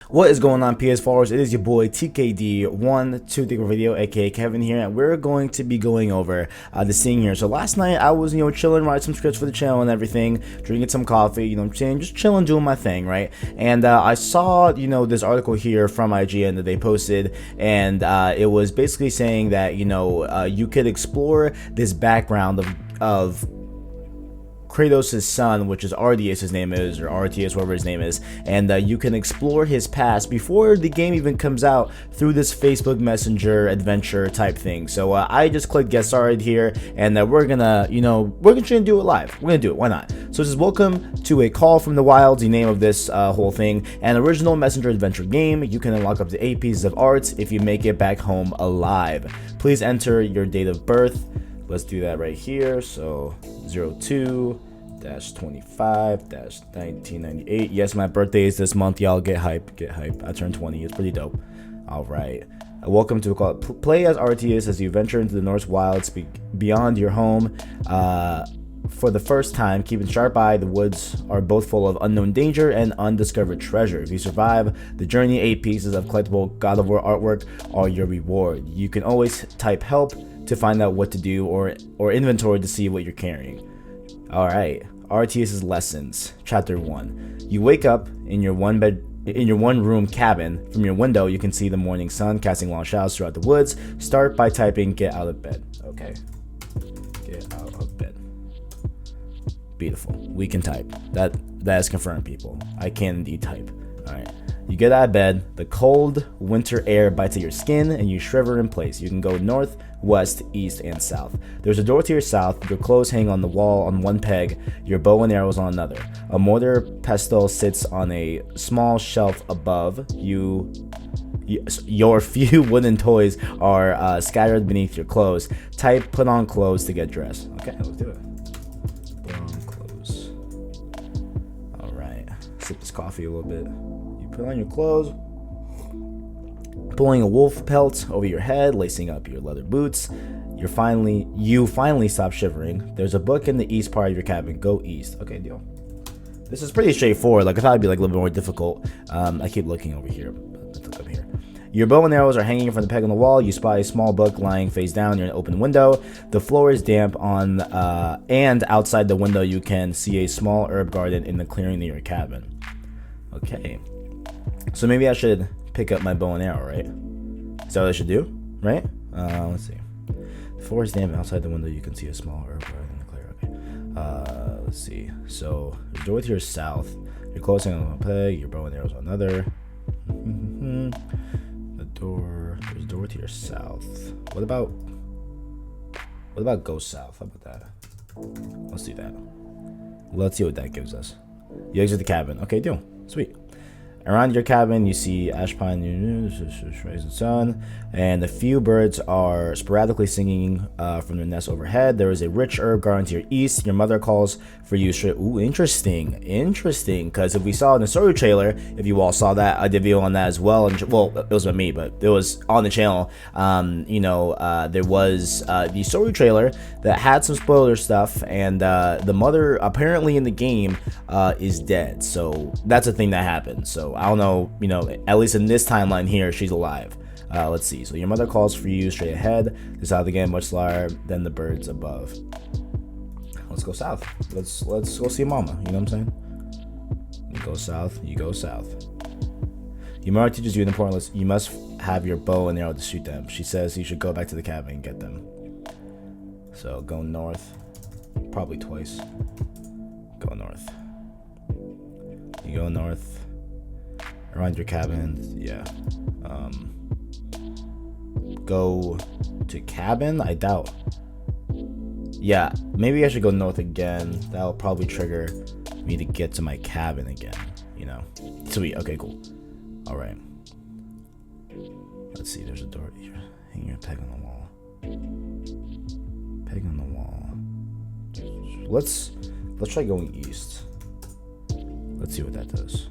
What is going on, PS followers? It is your boy TKD123 Video, aka Kevin here, and we're going to be going over the scene here. So last night I was, chilling, writing some scripts for the channel and everything, drinking some coffee, what I'm saying, just chilling, doing my thing, right? And I saw, this article here from IGN that they posted, and it was basically saying that, you could explore this background of Kratos' son, which is RDS, his name is, or RTS, whatever his name is, and you can explore his past before the game even comes out through this Facebook Messenger adventure type thing. So I just clicked get started here, and we're gonna try and do it live. We're gonna do it. Why not? So it says, welcome to a call from the wilds, the name of this whole thing, an original Messenger adventure game. You can unlock up to 8 pieces of art if you make it back home alive. Please enter your date of birth. Let's do that right here. So 02-25-1998. Yes, my birthday is this month, y'all. Get hype, get hype. I turned 20. It's pretty dope. All right. Welcome to a call. Play as RTS as you venture into the North wilds beyond your home. For the first time, keep a sharp eye. The woods are both full of unknown danger and undiscovered treasure. If you survive the journey, 8 pieces of collectible God of War artwork are your reward. You can always type help to find out what to do, or inventory to see what you're carrying. All right, RTS's lessons, chapter 1. You wake up in your one room cabin. From your window, you can see the morning sun casting long shadows throughout the woods. Start by typing "get out of bed." Okay, get out of bed. Beautiful. We can type. That is confirmed, people. I can indeed type. All right. You get out of bed, the cold winter air bites at your skin, and you shiver in place. You can go north, west, east, and south. There's a door to your south. Your clothes hang on the wall on one peg, your bow and arrows on another. A mortar pestle sits on a small shelf above you. Your few wooden toys are scattered beneath your clothes. Type "put on clothes" to get dressed. Okay, let's do it. Put on clothes. All right. Sip this coffee a little bit. Put on your clothes, pulling a wolf pelt over your head, lacing up your leather boots. You finally stop shivering. There's a book in the east part of your cabin. Go east. Okay, deal. This is pretty straightforward. I thought it'd be a little bit more difficult. I keep looking over here. Let's look up here. Your bow and arrows are hanging from the peg on the wall. You spy a small book lying face down near an open window. The floor is damp and outside the window you can see a small herb garden in the clearing near your cabin. Okay. So maybe I should pick up my bow and arrow, right? Is that what I should do? Right? Let's see. The floor is damp. Outside the window, you can see a small herb garden in the clear. Okay. Let's see. So, the door to your south. You're closing on one peg. Your bow and arrows on another. There's a door to your south. What about go south? How about that? Let's do that. Let's see what that gives us. You exit the cabin. Okay, deal. Sweet. Around your cabin, you see ash pine, rising sun, and a few birds are sporadically singing from their nests overhead. There is a rich herb garden to your east. Your mother calls for you straight. Ooh, interesting. Because if we saw in the story trailer, if you all saw that, I did a video on that as well. And well, it was with me, but it was on the channel. There was the story trailer that had some spoiler stuff, and the mother apparently in the game is dead. So that's a thing that happened. So I don't know, at least in this timeline here, she's alive. Let's see. So your mother calls for you straight ahead. This side of the game much louder than the birds above. Let's go south. Let's go see mama. You know what I'm saying? You go south. You go south. Your mother teaches you an important lesson. You must have your bow and arrow to shoot them. She says you should go back to the cabin and get them. So go north. Probably twice. Go north. You go north. Around your cabin, yeah. Go to cabin? I doubt. Yeah, maybe I should go north again. That'll probably trigger me to get to my cabin again, Sweet, okay, cool. All right. Let's see, there's a door here. Hang your peg on the wall. Peg on the wall. Let's try going east. Let's see what that does.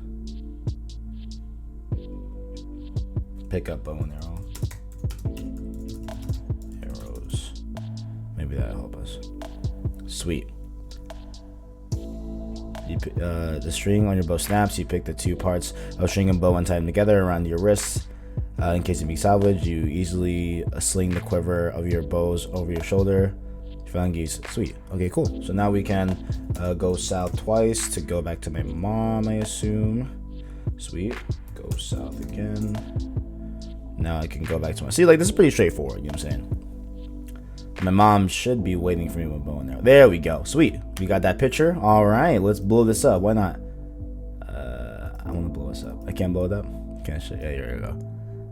Pick up bow and arrow. Arrows. Maybe that'll help us. Sweet. The string on your bow snaps. You pick the 2 parts of string and bow and tie them together around your wrists. In case it be salvaged, you easily sling the quiver of your bows over your shoulder. Geese. Sweet. Okay, cool. So now we can go south twice to go back to my mom, I assume. Sweet. Go south again. Now I can go back to my... See, like, this is pretty straightforward, you know what I'm saying? My mom should be waiting for me with a bow and arrow. There we go. Sweet. We got that picture. All right, let's blow this up. Why not? I want to blow this up. I can't blow it up? Can't show? Yeah, here we go.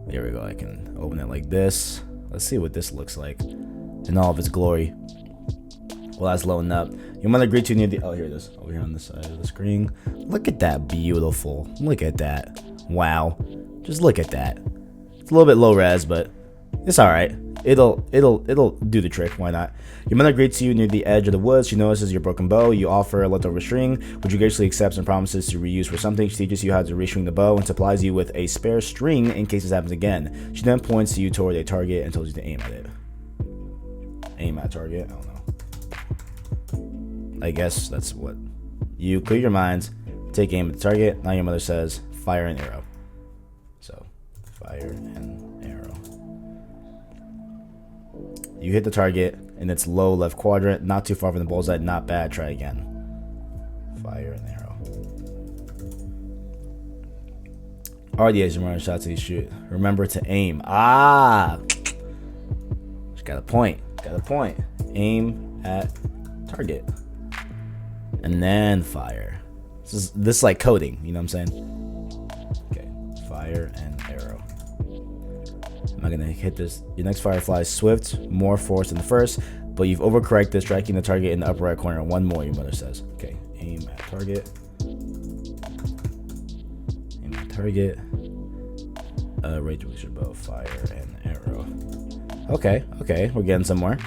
There we go. I can open it like this. Let's see what this looks like in all of its glory. Well, that's loading up. You want to agree to near the... Oh, here it is. Over here on this side of the screen. Look at that. Beautiful. Look at that. Wow. Just look at that. It's a little bit low res, but it's all right. It'll do the trick. Why not? Your mother greets you near the edge of the woods. She notices your broken bow. You offer a leftover string, which you graciously accepts and promises to reuse for something. She teaches you how to restring the bow and supplies you with a spare string in case this happens again. She then points you toward a target and tells you to aim at it. Aim at target. I don't know. I guess that's what. You clear your minds, take aim at the target. Now your mother says, fire an arrow. So, fire an arrow. You hit the target in its low left quadrant, not too far from the bullseye, not bad. Try again. Fire an arrow. Already as you run shots you shoot. Remember to aim. Ah! Just got a point. Got a point. Aim at target. And then fire. This is like coding, you know what I'm saying? Okay, fire and arrow. Am I gonna hit this? Your next fire flies swift, more force than the first, but you've overcorrected, striking the target in the upper right corner. One more, your mother says. Okay, aim at target. Aim at target. Rage release your bow, fire and arrow. Okay, we're getting somewhere.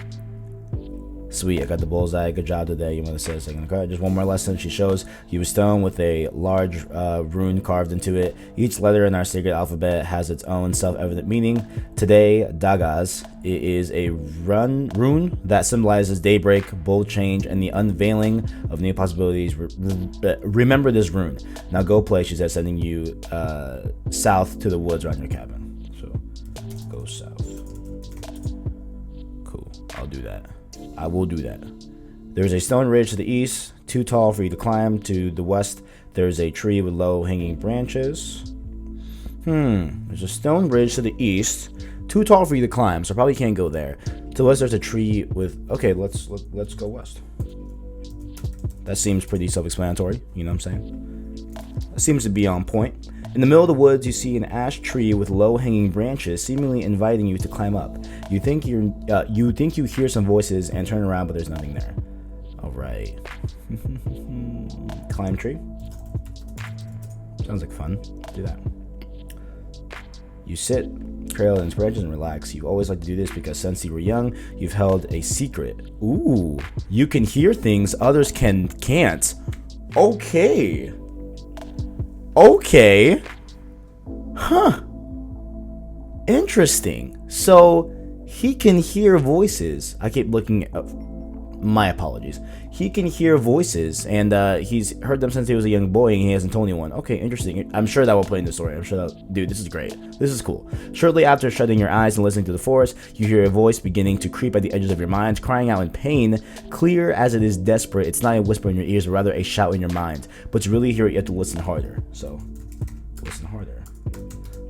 Sweet, I got the bullseye. Good job today, your mother says. Just one more lesson. She shows you a stone with a large rune carved into it. Each letter in our sacred alphabet has its own self-evident meaning. Today, Dagas is a rune that symbolizes daybreak, bold change, and the unveiling of new possibilities. Remember this rune. Now go play, she says, sending you south to the woods around your cabin. So, go south. Cool, I'll do that. I will do that. There's a stone ridge to the east, too tall for you to climb. To the west, there's a tree with low hanging branches. There's a stone ridge to the east, too tall for you to climb, so I probably can't go there. To the west, there's a tree with... Okay, let's go west. That seems pretty self-explanatory, you know what I'm saying? That seems to be on point. In the middle of the woods, you see an ash tree with low-hanging branches, seemingly inviting you to climb up. You think you hear some voices and turn around, but there's nothing there. All right. Climb tree. Sounds like fun. Do that. You sit, cradle in its branches, and relax. You always like to do this because since you were young, you've held a secret. Ooh, you can hear things others can't. Okay. Okay. Huh. Interesting. So he can hear voices. I keep looking at... My apologies. He can hear voices, and he's heard them since he was a young boy, and he hasn't told anyone. Okay, interesting. I'm sure that will play in the story. I'm sure that... Dude, this is great. This is cool. Shortly after shutting your eyes and listening to the forest, you hear a voice beginning to creep at the edges of your mind, crying out in pain. Clear as it is desperate, it's not a whisper in your ears, but rather a shout in your mind. But to really hear it, you have to listen harder. So, listen harder.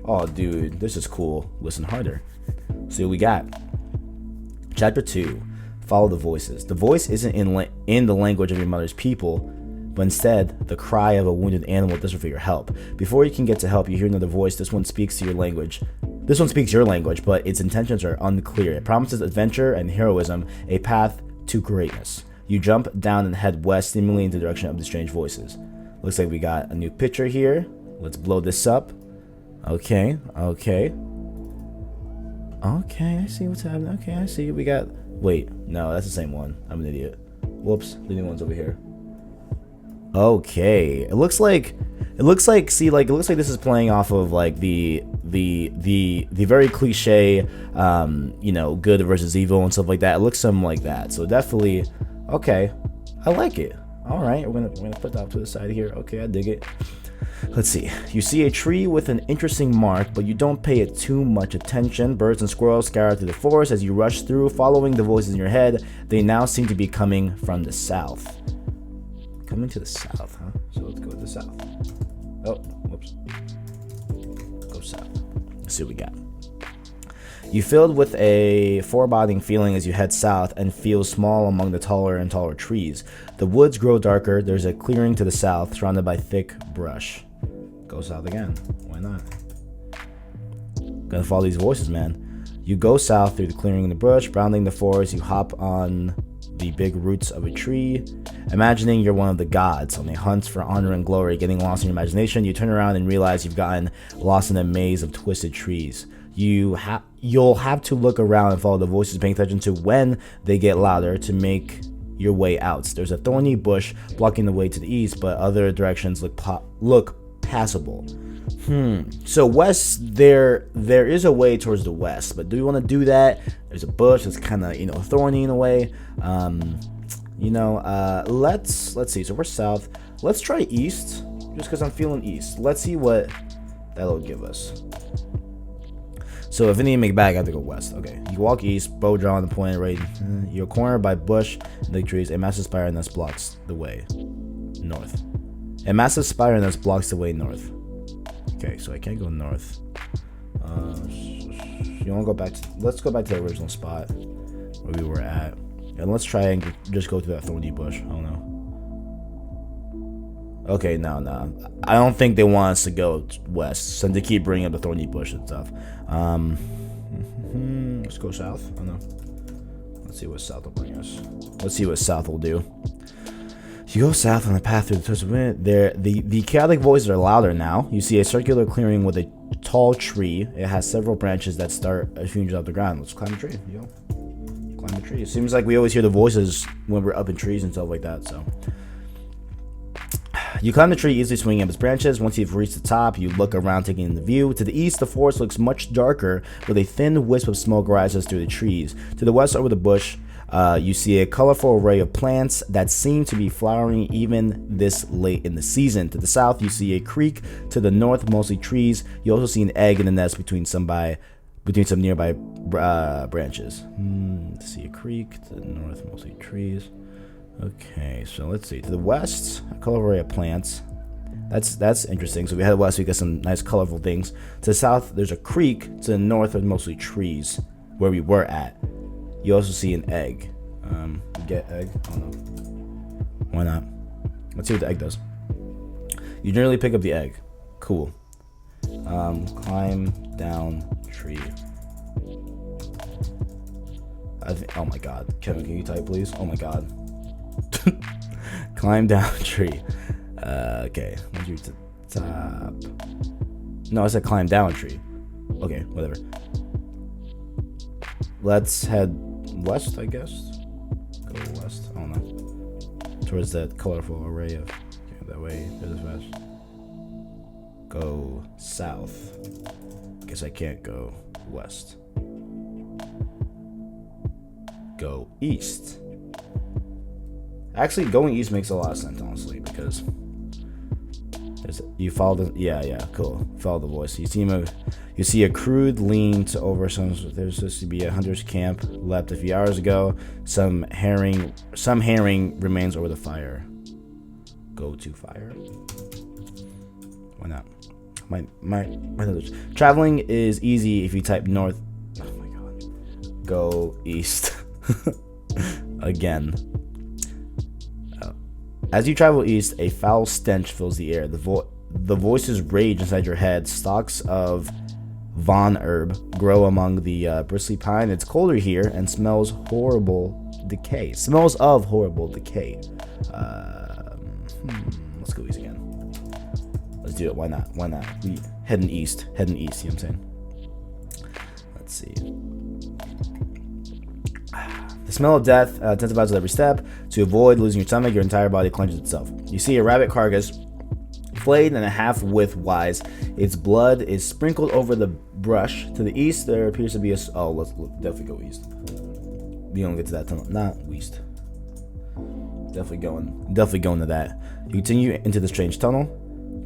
Oh, dude, this is cool. Listen harder. See what we got. Chapter 2. Follow the voices. The voice isn't in the language of your mother's people, but instead the cry of a wounded animal desperate for your help. Before you can get to help, you hear another voice. This one speaks your language, but its intentions are unclear. It promises adventure and heroism, a path to greatness. You jump down and head west, seemingly in the direction of the strange voices. Looks like we got a new picture here. Let's blow this up. Okay, I see what's happening. Okay, I see. We got... Wait, no, that's the same one. I'm an idiot. Whoops, the new one's over here. Okay, it looks like this is playing off of like the very cliche, good versus evil and stuff like that. It looks something like that. So definitely, okay, I like it. All right, we're gonna put that to the side here. Okay, I dig it. Let's see. You see a tree with an interesting mark, but you don't pay it too much attention. Birds and squirrels scatter through the forest as you rush through, following the voices in your head. They now seem to be coming from the south. Coming to the south, huh? So let's go to the south. Oh, whoops. Go south. Let's see what we got. You filled with a foreboding feeling as you head south and feel small among the taller and taller trees. The woods grow darker. There's a clearing to the south, surrounded by thick brush. Go south again. Why not? Gonna follow these voices, man. You go south through the clearing in the brush, rounding the forest. You hop on the big roots of a tree, imagining you're one of the gods on a hunt for honor and glory. Getting lost in your imagination, you turn around and realize you've gotten lost in a maze of twisted trees. You'll have to look around and follow the voices, paying attention to when they get louder to make your way out. There's a thorny bush blocking the way to the east, but other directions look passable. So west, there is a way towards the west, but do we want to do that? There's a bush that's kind of thorny in a way. Let's see. So we're south. Let's try east, just because I'm feeling east. Let's see what that'll give us. So if I need to make back, I have to go west. Okay, you walk east, bow drawn on the point, right? You're cornered by bush and big trees. A massive spire nest blocks the way north. A massive spire nest blocks the way north. Okay, so I can't go north. You want to go back to? Let's go back to the original spot where we were at, and let's try and just go through that thorny bush. I don't know. Okay, no. I don't think they want us to go west, so they keep bringing up the thorny bush and stuff. Let's go south. I don't know. Let's see what south will bring us. Let's see what south will do. You go south on the path through the twisted wind. The chaotic voices are louder now. You see a circular clearing with a tall tree. It has several branches that start a few inches off the ground. Let's climb the tree. Yo, climb the tree. It seems like we always hear the voices when we're up in trees and stuff like that. So you climb the tree, easily swinging up its branches. Once you've reached the top, you look around, taking in the view. To the east, the forest looks much darker, with a thin wisp of smoke rises through the trees. To the west, over the bush, you see a colorful array of plants that seem to be flowering even this late in the season. To the south, you see a creek. To the north, mostly trees. You also see an egg in the nest between some nearby branches. See a creek. To the north, mostly trees. Okay, so let's see. To the west, a colorful array of plants. That's interesting. So we head west, we get some nice colorful things. To the south, there's a creek. To the north, there's mostly trees, where we were at. You also see an egg. Get egg? Oh no. Why not? Let's see what the egg does. You generally pick up the egg. Cool. Climb down tree. Oh my god. Kevin, can you type please? Oh my god. Climb down tree. Okay. Let's reach the top. No, I said climb down tree. Okay, whatever. Let's head west, I guess. Go west. I don't know. Towards that colorful array of. Okay, that way. There's west. Go south. Guess I can't go west. Go east. Actually, going east makes a lot of sense, honestly, because you follow the cool. Follow the voice. You see a crude lean to over some. There's supposed to be a hunter's camp left a few hours ago. Some herring remains over the fire. Go to fire. Why not? My traveling is easy if you type north. Oh my god. Go east. Again. As you travel east, a foul stench fills the air. The voices rage inside your head. Stalks of Von herb grow among the bristly pine. It's colder here and smells of horrible decay. Let's go east again. Let's do it. Why not? We heading east. You know what I'm saying? Let's see. The smell of death intensifies with every step. To avoid losing your stomach, your entire body clenches itself. You see a rabbit carcass, flayed and a half width wise. Its blood is sprinkled over the brush. To the east, there appears to be a. Oh, let's definitely go east. We don't get to that tunnel. Not east. Definitely going to that. You continue into the strange tunnel.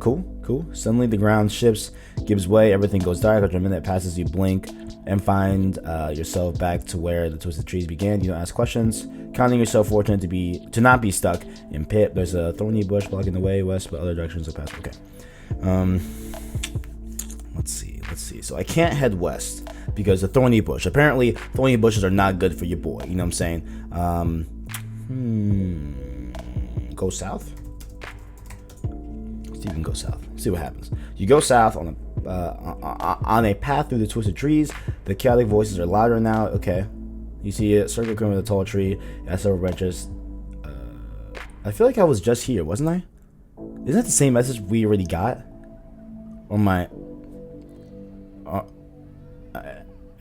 Cool. Suddenly the ground shifts, gives way, everything goes dark. After a minute passes, you blink and find yourself back to where the twisted trees began. You don't ask questions, counting yourself fortunate to not be stuck in pit. There's a thorny bush blocking the way west, but other directions are past. Okay. Let's see. So I can't head west because the thorny bush. Apparently, thorny bushes are not good for your boy. You know what I'm saying? Go south. So you can go south. See what happens. You go south on a path through the twisted trees. The chaotic voices are louder now. Okay. You see it. Circle with a tall tree. It has several branches. I feel like I was just here, wasn't I? Isn't that the same message we already got? Or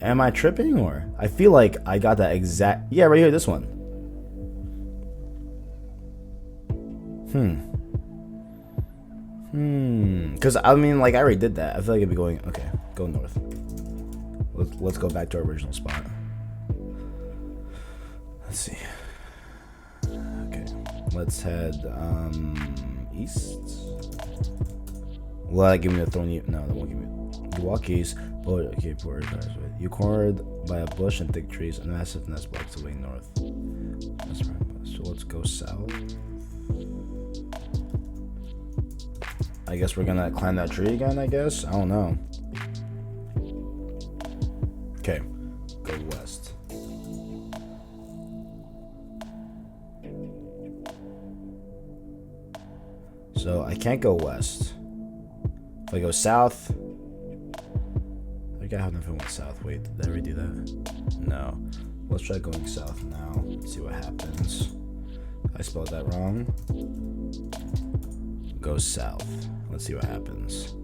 am I tripping? Or I feel like I got that exact. Yeah, right here. This one. Because I mean, like, I already did that. I feel like it'd be going. Okay, go north. Let's go back to our original spot. Let's see. Okay, let's head east. Will that give me a thorny? No, that won't give me. You walk east. Oh, okay, you cornered by a bush and thick trees. A massive nest blocks the way north. That's right. So let's go south. I guess we're gonna climb that tree again, I guess? I don't know. Okay, go west. So I can't go west. If I go south, I think I have nothing went south. Wait, did I already do that? No. Let's try going south now. See what happens. I spelled that wrong. Go south. Let's see what happens.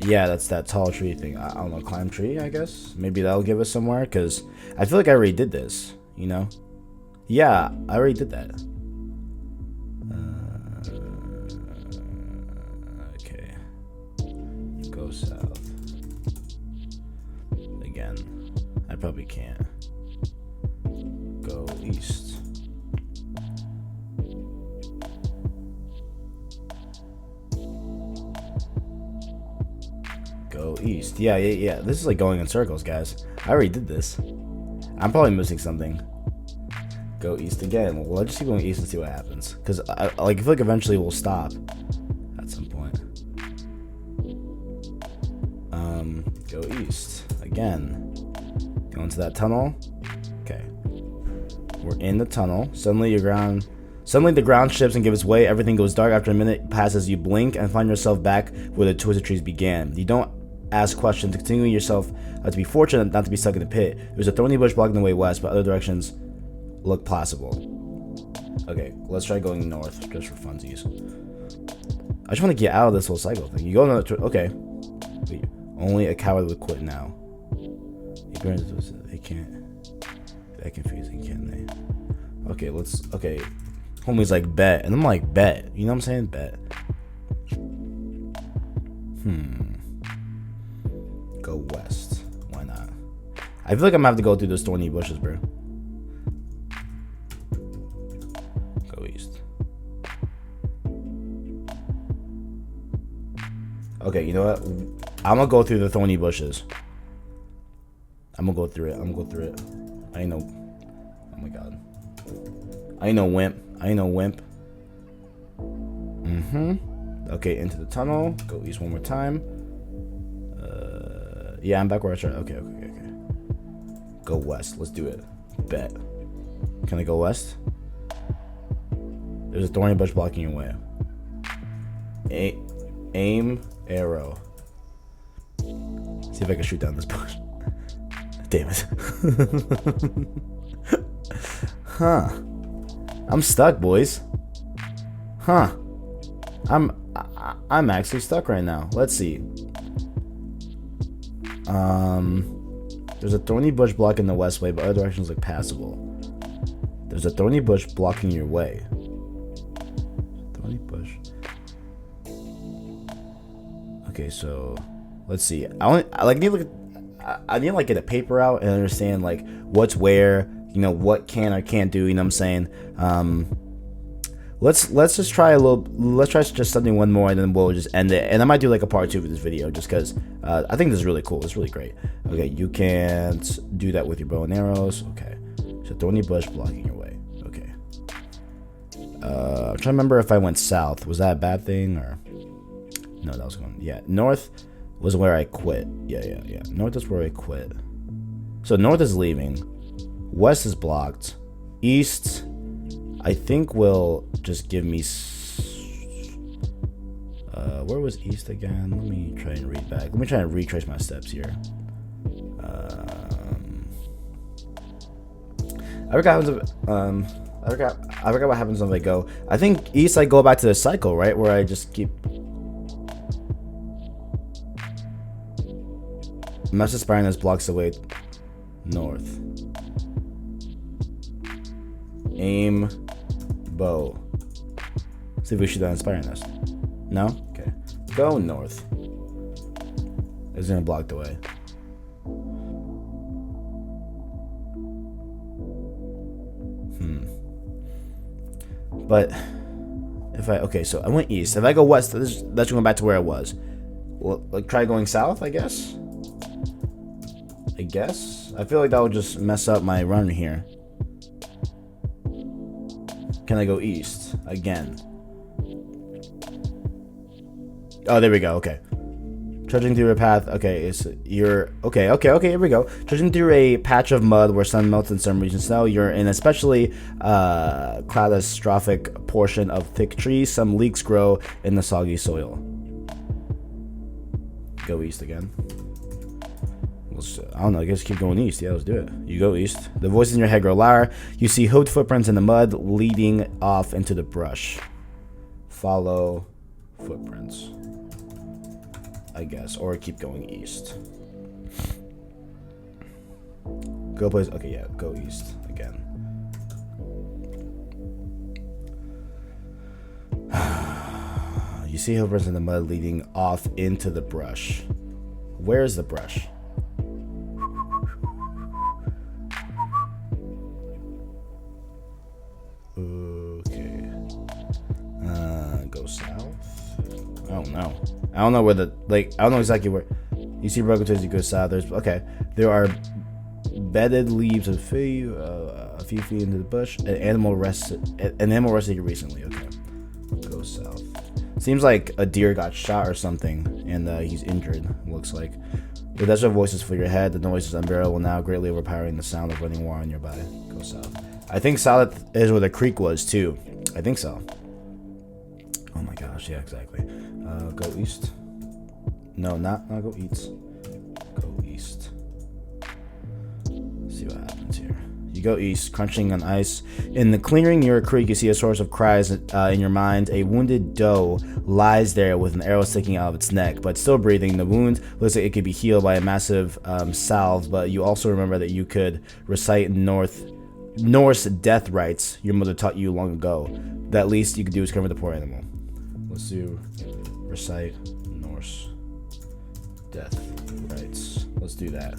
Yeah, that's that tall tree thing. I don't know, climb tree, I guess? Maybe that'll give us somewhere, because I feel like I already did this, you know? Yeah, I already did that. Okay. Go south. Again. I probably can't. Go east. Go east. Yeah. This is like going in circles, guys. I already did this. I'm probably missing something. Go east again. Well, let's just keep going east and see what happens. Because I feel like eventually we'll stop at some point. Go east again. Go into that tunnel. Okay. We're in the tunnel. Suddenly the ground shifts and gives way. Everything goes dark. After a minute passes, you blink and find yourself back where the twisted trees began. You don't ask questions, continuing yourself to be fortunate not to be stuck in the pit. There's a thorny bush blocking the way west, but other directions look possible. Okay, let's try going north just for funsies. I just want to get out of this whole cycle thing. You go okay. Wait, only a coward would quit now. They can't. That confusing, can they? Okay, okay. Homie's like, bet. And I'm like, bet. You know what I'm saying? Bet. Go west. Why not? I feel like I'm gonna have to go through those thorny bushes, bro. Go east. Okay, you know what? I'm gonna go through the thorny bushes. I'm gonna go through it. I ain't no. Oh my god. I ain't no wimp. Okay, into the tunnel. Go east one more time. Yeah, I'm back where I started. Okay. Go west. Let's do it. Bet. Can I go west? There's a thorny bush blocking your way. Aim arrow. See if I can shoot down this bush. Damn it. Huh. I'm stuck, boys. Huh. I'm actually stuck right now. Let's see. There's a thorny bush blocking the west way, but other directions look passable. There's a thorny bush blocking your way. Thorny bush. Okay, so let's see. I need to get a paper out and understand like what's where. You what can or can't do. You know what I'm saying? Let's just try just something one more, and then we'll just end it. And I might do like a part 2 for this video, just because I think this is really cool. It's really great. Okay, you can't do that with your bow and arrows. Okay, so thorny bush blocking your way. Okay. I'm trying to remember if I went south. Was that a bad thing, or no? That was going. Yeah, north was where I quit. Yeah. North is where I quit. So north is leaving. West is blocked. East, I think, will just give me. Where was east again? Let me try and read back. Let me try and retrace my steps here. I forgot what happens when I go. I think east, I go back to the cycle, right, where I just keep. Master Spiriness blocks the way north. Aim, bow. See if we shoot that Inspiring Nest. No? Okay. Go north. It's gonna block the way. But if so I went east. If I go west, that's going back to where I was. Well, like, try going south, I guess. I feel like that would just mess up my run here. Can I go east again? Oh, there we go. Okay. Trudging through a path. Okay, okay, here we go. Trudging through a patch of mud where sun melts in some regions snow. You're in especially catastrophic portion of thick trees. Some leeks grow in the soggy soil. Go east again. I don't know, I guess keep going east. Yeah, let's do it. You go east. The voices in your head grow louder. You see hoofed footprints in the mud leading off into the brush. Follow footprints, I guess, or keep going east. Go place. Okay, yeah, go east again. You see footprints in the mud leading off into the brush. Where's the brush? Okay. Go south. I don't know. I don't know where the I don't know exactly where. You see broken twigs. You go south. There are bedded leaves a few feet into the bush. An animal rested here recently. Okay. Go south. Seems like a deer got shot or something, and he's injured. Looks like. The desert voices fill your head. The noise is unbearable now, greatly overpowering the sound of running water nearby. Go south. I think south is where the creek was too. I think so. Oh my gosh, yeah, exactly. Go east. No, not go east. Go east. See what happens here. You go east, crunching on ice. In the clearing near a creek, you see a source of cries in your mind. A wounded doe lies there with an arrow sticking out of its neck, but still breathing. The wound looks like it could be healed by a massive salve, but you also remember that you could recite Norse death rites your mother taught you long ago. The least you could do is cover the poor animal. Let's do recite Norse death rites. Let's do that.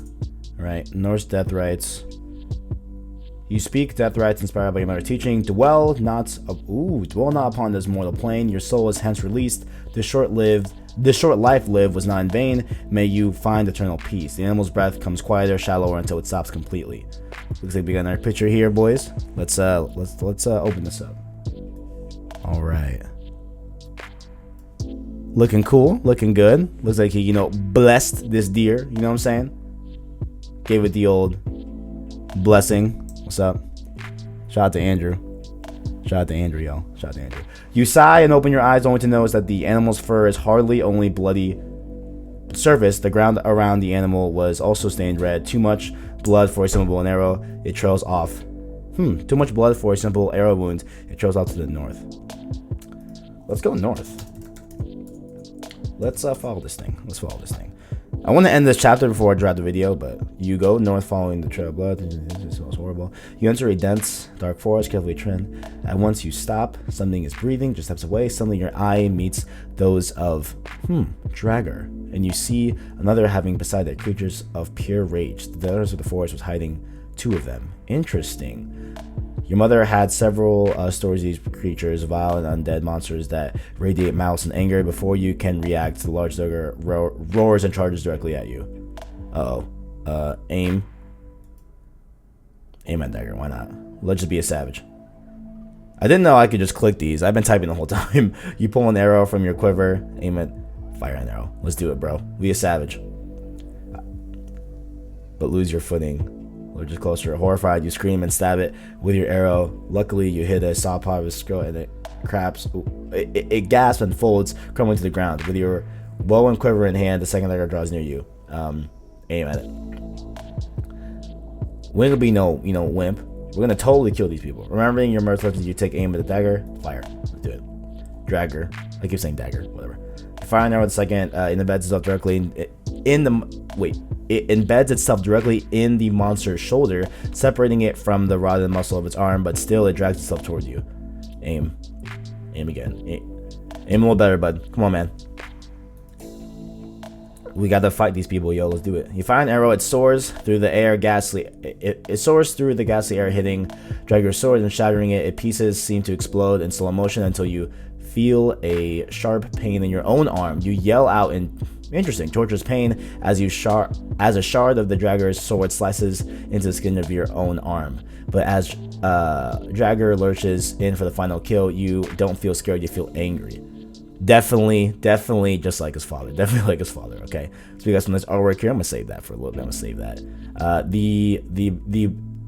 All right, Norse death rites. You speak death rites inspired by your mother's teaching. Dwell not upon this mortal plane. Your soul is hence released. This short life lived was not in vain. May you find eternal peace. The animal's breath comes quieter, shallower until it stops completely. Looks like we got another picture here, boys. Let's open this up. All right. Looking cool, looking good. Looks like he, blessed this deer. You know what I'm saying? Gave it the old blessing. What's up? Shout out to Andrew. Shout out to Andrew, y'all. Shout out to Andrew. You sigh and open your eyes only to notice that the animal's fur is hardly only bloody surface. The ground around the animal was also stained red. Too much blood for a simple bow and arrow. It trails off. Too much blood for a simple arrow wound. It trails off to the north. Let's go north. Let's follow this thing. I want to end this chapter before I drop the video, but you go north following the trail of blood. It smells horrible. You enter a dense, dark forest, carefully trimmed. And once you stop, something is breathing just steps away. Suddenly your eye meets those of, Dragger. And you see another having beside it creatures of pure rage. The others of the forest was hiding 2 of them. Interesting. Your mother had several stories of these creatures, violent undead monsters that radiate malice and anger. Before you can react, the large dagger roars and charges directly at you. Aim at dagger, why not? Let's just be a savage. I didn't know I could just click these. I've been typing the whole time. You pull an arrow from your quiver, aim it, fire an arrow. Let's do it, bro. Be a savage. But lose your footing. Or just closer. Horrified, you scream and stab it with your arrow. Luckily, you hit a soft part of its scroll and it craps. It gasps and folds, crumbling to the ground. With your bow and quiver in hand, the second dagger draws near you. Aim at it. We ain't gonna be no, wimp. We're gonna totally kill these people. Remembering your mirth, you take aim at the dagger, fire. Let's do it. Dragger. I keep saying dagger. Whatever. Fire an arrow with the second. It embeds itself directly in the. Wait. It embeds itself directly in the monster's shoulder, separating it from the rotted muscle of its arm, but still it drags itself towards you. Aim. Aim again. Aim a little better, bud. Come on, man. We gotta fight these people, yo. Let's do it. You fire an arrow, it soars through the air, it soars through the ghastly air, hitting Dragger's sword and shattering it. Its pieces seem to explode in slow motion until you feel a sharp pain in your own arm. You yell out in torturous pain as a shard of the Dragger's sword slices into the skin of your own arm. But as Dragger lurches in for the final kill, you don't feel scared, you feel angry. Definitely just like his father. Definitely like his father, okay? So we got some nice artwork here. I'm gonna save that for a little bit. I'm gonna save that.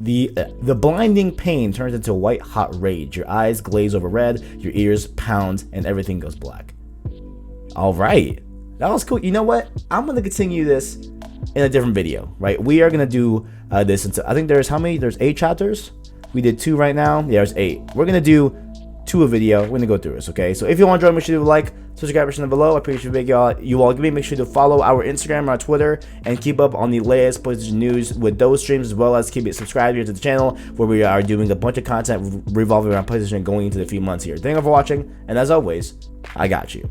The blinding pain turns into white hot rage. Your eyes glaze over red, your ears pound, and everything goes black. Alright. That was cool. You know what? I'm gonna continue this in a different video, right? We are gonna do this until I think there's how many? There's 8 chapters. We did 2 right now. Yeah, there's 8. We're gonna do 2 a video. We're gonna go through this, okay? So if you want to join, make sure to like, subscribe, down below. I appreciate you all. Make sure to follow our Instagram, our Twitter, and keep up on the latest PlayStation news with those streams, as well as keep it subscribed here to the channel, where we are doing a bunch of content revolving around PlayStation going into the few months here. Thank you for watching, and as always, I got you.